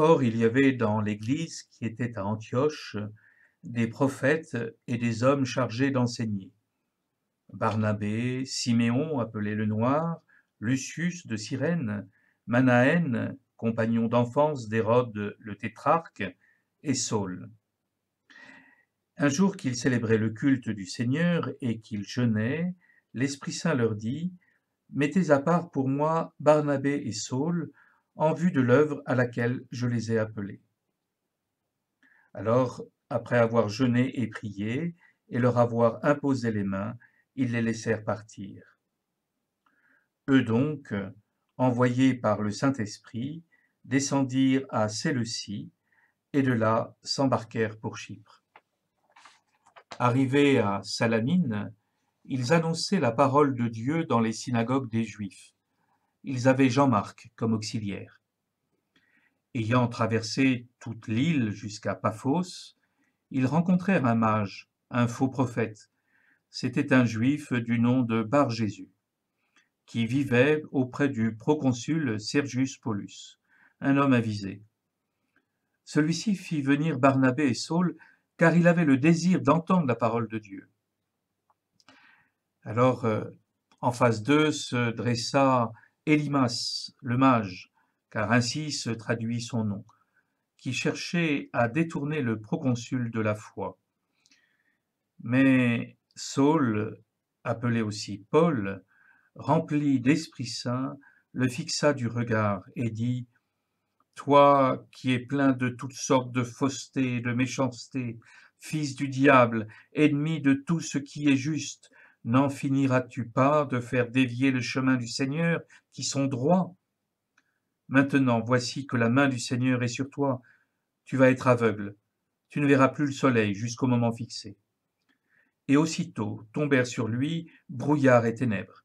Or, il y avait dans l'Église qui était à Antioche des prophètes et des hommes chargés d'enseigner. Barnabé, Siméon, appelé le Noir, Lucius de Cyrène, Manaën, compagnon d'enfance d'Hérode le tétrarque, et Saul. Un jour qu'ils célébraient le culte du Seigneur et qu'ils jeûnaient, l'Esprit Saint leur dit: Mettez à part pour moi Barnabé et Saul, en vue de l'œuvre à laquelle je les ai appelés. Alors, après avoir jeûné et prié, et leur avoir imposé les mains, ils les laissèrent partir. Eux donc, envoyés par le Saint-Esprit, descendirent à Séleucie, et de là s'embarquèrent pour Chypre. Arrivés à Salamine, ils annonçaient la parole de Dieu dans les synagogues des Juifs. Ils avaient Jean-Marc comme auxiliaire. Ayant traversé toute l'île jusqu'à Paphos, ils rencontrèrent un mage, un faux prophète. C'était un juif du nom de Bar-Jésus, qui vivait auprès du proconsul Sergius Paulus, un homme avisé. Celui-ci fit venir Barnabé et Saul, car il avait le désir d'entendre la parole de Dieu. Alors, en face d'eux se dressa Élymas, le mage, car ainsi se traduit son nom, qui cherchait à détourner le proconsul de la foi. Mais Saul, appelé aussi Paul, rempli d'Esprit Saint, le fixa du regard et dit: Toi qui es plein de toutes sortes de fausseté et de méchanceté, fils du diable, ennemi de tout ce qui est juste, n'en finiras-tu pas de faire dévier le chemin du Seigneur, qui sont droits? Maintenant, voici que la main du Seigneur est sur toi, tu vas être aveugle, tu ne verras plus le soleil jusqu'au moment fixé. Et aussitôt tombèrent sur lui brouillard et ténèbres.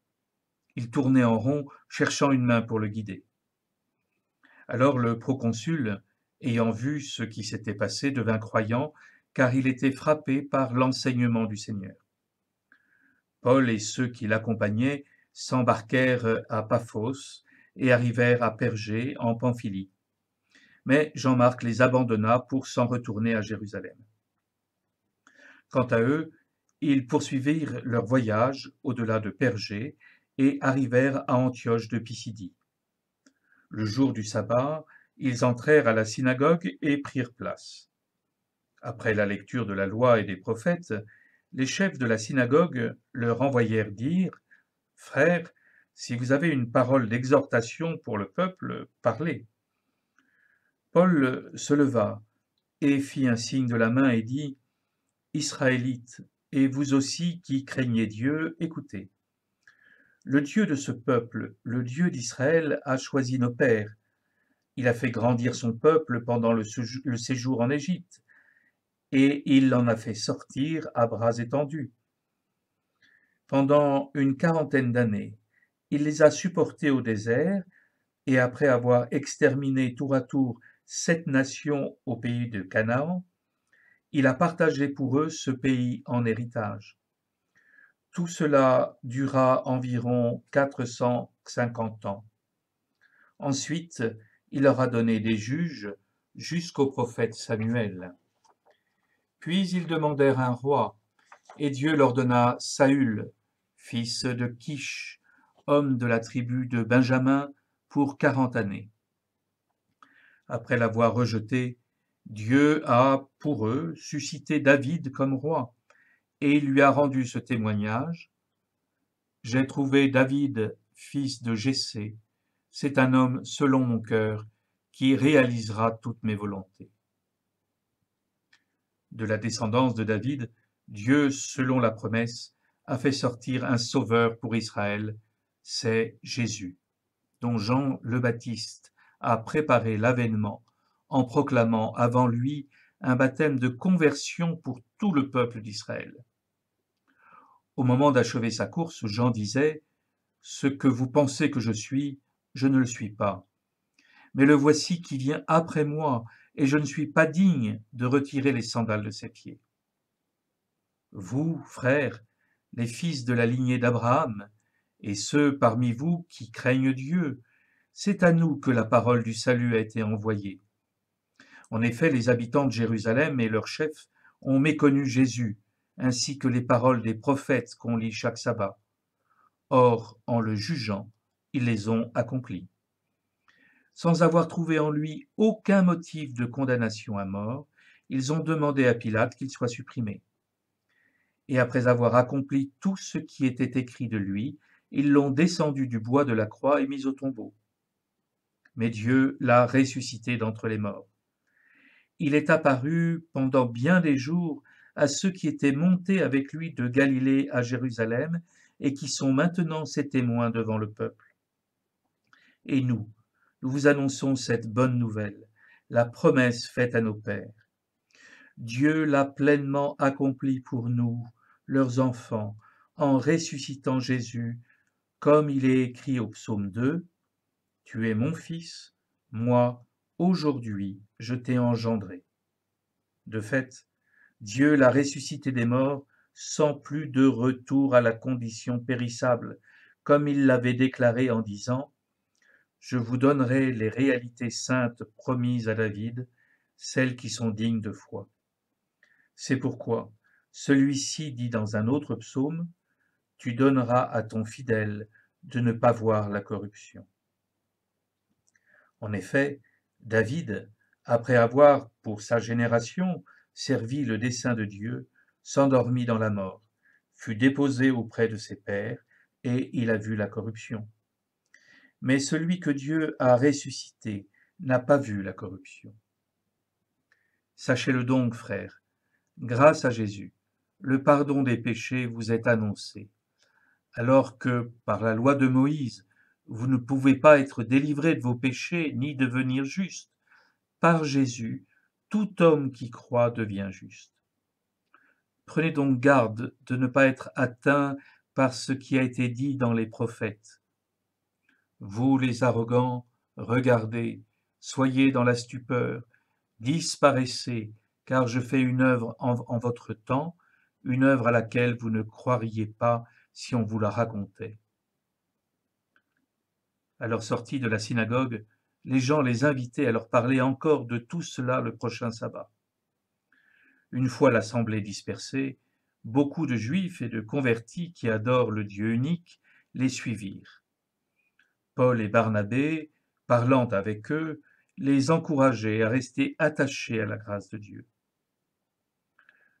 Il tournait en rond, cherchant une main pour le guider. Alors le proconsul, ayant vu ce qui s'était passé, devint croyant, car il était frappé par l'enseignement du Seigneur. Paul et ceux qui l'accompagnaient s'embarquèrent à Paphos et arrivèrent à Pergé en Pamphylie. Mais Jean-Marc les abandonna pour s'en retourner à Jérusalem. Quant à eux, ils poursuivirent leur voyage au-delà de Pergé et arrivèrent à Antioche de Pisidie. Le jour du sabbat, ils entrèrent à la synagogue et prirent place. Après la lecture de la loi et des prophètes, les chefs de la synagogue leur envoyèrent dire: Frères, si vous avez une parole d'exhortation pour le peuple, parlez. Paul se leva et fit un signe de la main et dit: Israélites, et vous aussi qui craignez Dieu, écoutez. Le Dieu de ce peuple, le Dieu d'Israël, a choisi nos pères. Il a fait grandir son peuple pendant le séjour en Égypte, et il l'en a fait sortir à bras étendus. Pendant une quarantaine d'années, il les a supportés au désert, et après avoir exterminé tour à tour 7 nations au pays de Canaan, il a partagé pour eux ce pays en héritage. Tout cela dura environ 450 ans. Ensuite, il leur a donné des juges jusqu'au prophète Samuel. Puis ils demandèrent un roi, et Dieu leur donna Saül, fils de Kish, homme de la tribu de Benjamin, pour 40 années. Après l'avoir rejeté, Dieu a, pour eux, suscité David comme roi, et il lui a rendu ce témoignage: J'ai trouvé David, fils de Jessé. C'est un homme selon mon cœur, qui réalisera toutes mes volontés. De la descendance de David, Dieu, selon la promesse, a fait sortir un sauveur pour Israël, c'est Jésus, dont Jean le Baptiste a préparé l'avènement en proclamant avant lui un baptême de conversion pour tout le peuple d'Israël. Au moment d'achever sa course, Jean disait: Ce que vous pensez que je suis, je ne le suis pas. Mais le voici qui vient après moi, et je ne suis pas digne de retirer les sandales de ses pieds. Vous, frères, les fils de la lignée d'Abraham, et ceux parmi vous qui craignent Dieu, c'est à nous que la parole du salut a été envoyée. En effet, les habitants de Jérusalem et leurs chefs ont méconnu Jésus, ainsi que les paroles des prophètes qu'on lit chaque sabbat. Or, en le jugeant, ils les ont accomplies. Sans avoir trouvé en lui aucun motif de condamnation à mort, ils ont demandé à Pilate qu'il soit supprimé. Et après avoir accompli tout ce qui était écrit de lui, ils l'ont descendu du bois de la croix et mis au tombeau. Mais Dieu l'a ressuscité d'entre les morts. Il est apparu pendant bien des jours à ceux qui étaient montés avec lui de Galilée à Jérusalem et qui sont maintenant ses témoins devant le peuple. Et nous vous annonçons cette bonne nouvelle, la promesse faite à nos pères. Dieu l'a pleinement accomplie pour nous, leurs enfants, en ressuscitant Jésus, comme il est écrit au psaume 2, « Tu es mon fils, moi, aujourd'hui, je t'ai engendré ». De fait, Dieu l'a ressuscité des morts sans plus de retour à la condition périssable, comme il l'avait déclaré en disant « Je vous donnerai les réalités saintes promises à David, celles qui sont dignes de foi. » C'est pourquoi celui-ci dit dans un autre psaume « Tu donneras à ton fidèle de ne pas voir la corruption. » En effet, David, après avoir, pour sa génération, servi le dessein de Dieu, s'endormit dans la mort, fut déposé auprès de ses pères, et il a vu la corruption. Mais celui que Dieu a ressuscité n'a pas vu la corruption. Sachez-le donc, frères, grâce à Jésus, le pardon des péchés vous est annoncé, alors que, par la loi de Moïse, vous ne pouvez pas être délivrés de vos péchés ni devenir justes. Par Jésus, tout homme qui croit devient juste. Prenez donc garde de ne pas être atteint par ce qui a été dit dans les prophètes. Vous les arrogants, regardez, soyez dans la stupeur, disparaissez, car je fais une œuvre en votre temps, une œuvre à laquelle vous ne croiriez pas si on vous la racontait. À leur sortie de la synagogue, les gens les invitaient à leur parler encore de tout cela le prochain sabbat. Une fois l'assemblée dispersée, beaucoup de Juifs et de convertis qui adorent le Dieu unique les suivirent. Paul et Barnabé, parlant avec eux, les encourageaient à rester attachés à la grâce de Dieu.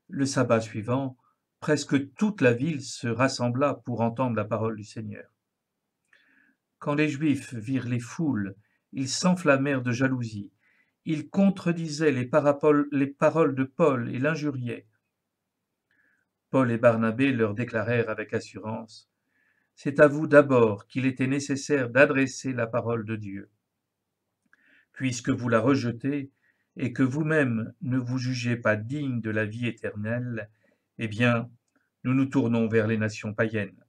Le sabbat suivant, presque toute la ville se rassembla pour entendre la parole du Seigneur. Quand les Juifs virent les foules, ils s'enflammèrent de jalousie. Ils contredisaient les paroles de Paul et l'injuriaient. Paul et Barnabé leur déclarèrent avec assurance « C'est à vous d'abord qu'il était nécessaire d'adresser la parole de Dieu. Puisque vous la rejetez et que vous-même ne vous jugez pas digne de la vie éternelle, eh bien, nous nous tournons vers les nations païennes.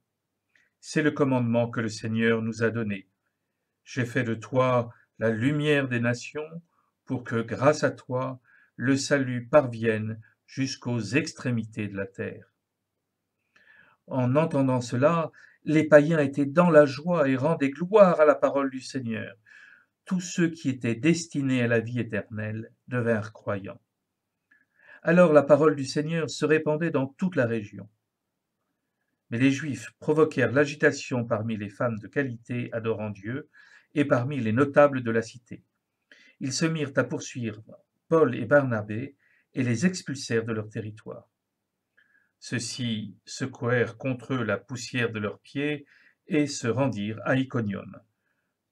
C'est le commandement que le Seigneur nous a donné. J'ai fait de toi la lumière des nations pour que, grâce à toi, le salut parvienne jusqu'aux extrémités de la terre. » En entendant cela, les païens étaient dans la joie et rendaient gloire à la parole du Seigneur. Tous ceux qui étaient destinés à la vie éternelle devinrent croyants. Alors la parole du Seigneur se répandait dans toute la région. Mais les Juifs provoquèrent l'agitation parmi les femmes de qualité adorant Dieu et parmi les notables de la cité. Ils se mirent à poursuivre Paul et Barnabé et les expulsèrent de leur territoire. Ceux-ci secouèrent contre eux la poussière de leurs pieds et se rendirent à Iconium,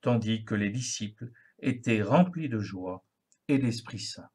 tandis que les disciples étaient remplis de joie et d'Esprit Saint.